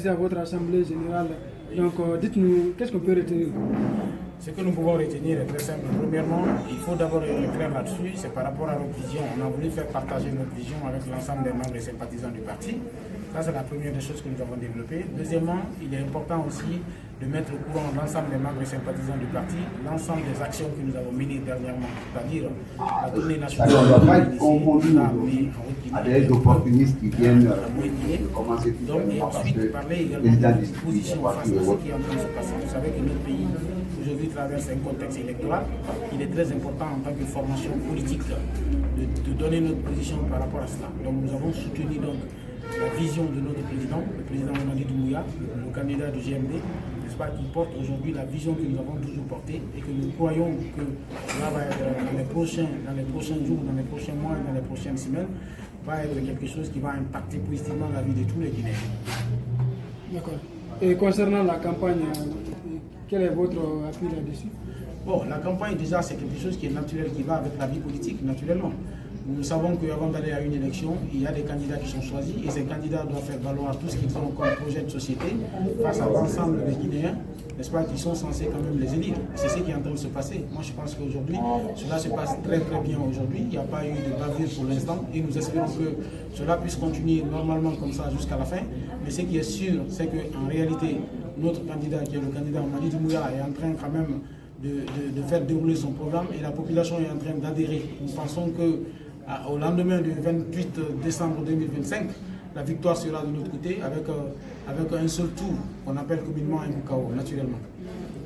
À votre assemblée générale. Donc, dites-nous, qu'est-ce qu'on peut retenir? Ce que nous pouvons retenir est très simple. Premièrement, il faut d'abord être clair là-dessus, c'est par rapport à notre vision. On a voulu faire partager notre vision avec l'ensemble des membres et sympathisants du parti. Ça, c'est la première des choses que nous avons développées. Deuxièmement, il est important aussi de mettre au courant l'ensemble des membres et sympathisants du parti, l'ensemble des actions que nous avons menées dernièrement, c'est-à-dire la tournée nationale. On ne doit pas être confondu à des opportunistes qui viennent commencer tout donc, et ensuite parler également de position face à ce qui est en train de se passer. Vous savez que notre pays aujourd'hui traverse un contexte électoral. Il est très important en tant que formation politique de donner notre position par rapport à cela. Donc nous avons soutenu donc la vision de notre président, le président Mamadi Doumbouya, le candidat du GMD, n'est-ce pas, qui porte aujourd'hui la vision que nous avons toujours portée et que nous croyons que cela va être dans les prochains jours, dans les prochains mois et dans les prochaines semaines, va être quelque chose qui va impacter positivement la vie de tous les Guinéens. D'accord. Et concernant la campagne, quel est votre appui là-dessus? Bon, la campagne déjà c'est quelque chose qui est naturel, qui va avec la vie politique naturellement. Nous savons qu'avant d'aller à une élection, il y a des candidats qui sont choisis et ces candidats doivent faire valoir tout ce qu'ils ont comme projet de société face à l'ensemble des Guinéens, n'est-ce pas, qui sont censés quand même les élire. C'est ce qui est en train de se passer. Moi je pense qu'aujourd'hui, cela se passe très bien aujourd'hui. Il n'y a pas eu de bavure pour l'instant et nous espérons que cela puisse continuer normalement comme ça jusqu'à la fin. Mais ce qui est sûr, c'est qu'en réalité, notre candidat, qui est le candidat Mamadi Doumbouya, est en train quand même de faire dérouler son programme et la population est en train d'adhérer. Nous pensons que au lendemain du 28 décembre 2025, la victoire sera de notre côté avec un seul tour qu'on appelle communément un Bukao, naturellement.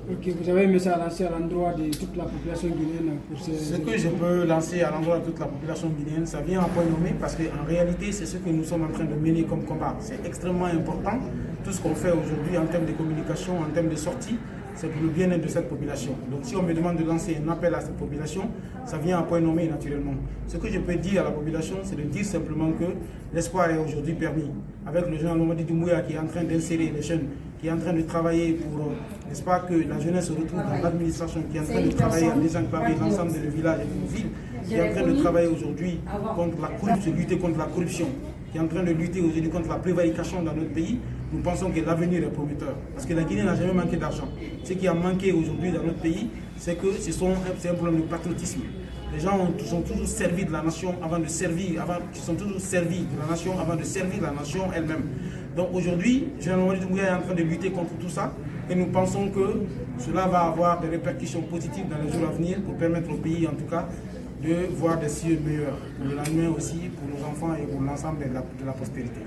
Ok, vous avez un message à lancer à l'endroit de toute la population guinéenne pour Ce que je peux lancer à l'endroit de toute la population guinéenne, ça vient à point nommé parce qu'en réalité, c'est ce que nous sommes en train de mener comme combat. C'est extrêmement important. Tout ce qu'on fait aujourd'hui en termes de communication, en termes de sortie, c'est pour le bien-être de cette population. Donc si on me demande de lancer un appel à cette population, ça vient à point nommé naturellement. Ce que je peux dire à la population, c'est de dire simplement que l'espoir est aujourd'hui permis. Avec le jeune Mamadi Doumbouya qui est en train d'insérer les jeunes, qui est en train de travailler pour, n'est-ce pas, que la jeunesse se retrouve dans l'administration, qui est en train de travailler à désenclaver l'ensemble des villages et des villes, qui est en train de travailler aujourd'hui contre la corruption, lutter contre la corruption, qui est en train de lutter aujourd'hui contre la prévarication dans notre pays. Nous pensons que l'avenir est prometteur. Parce que la Guinée n'a jamais manqué d'argent. Ce qui a manqué aujourd'hui dans notre pays, c'est que c'est un problème de patriotisme. Les gens sont toujours servis de la nation avant de servir, ils sont toujours servis de la nation avant de servir la nation elle-même. Donc aujourd'hui, Mamadi Doumbouya est en train de lutter contre tout ça et nous pensons que cela va avoir des répercussions positives dans les jours à venir pour permettre au pays en tout cas de voir des cieux meilleurs pour le lendemain aussi, pour nos enfants et pour l'ensemble de la postérité.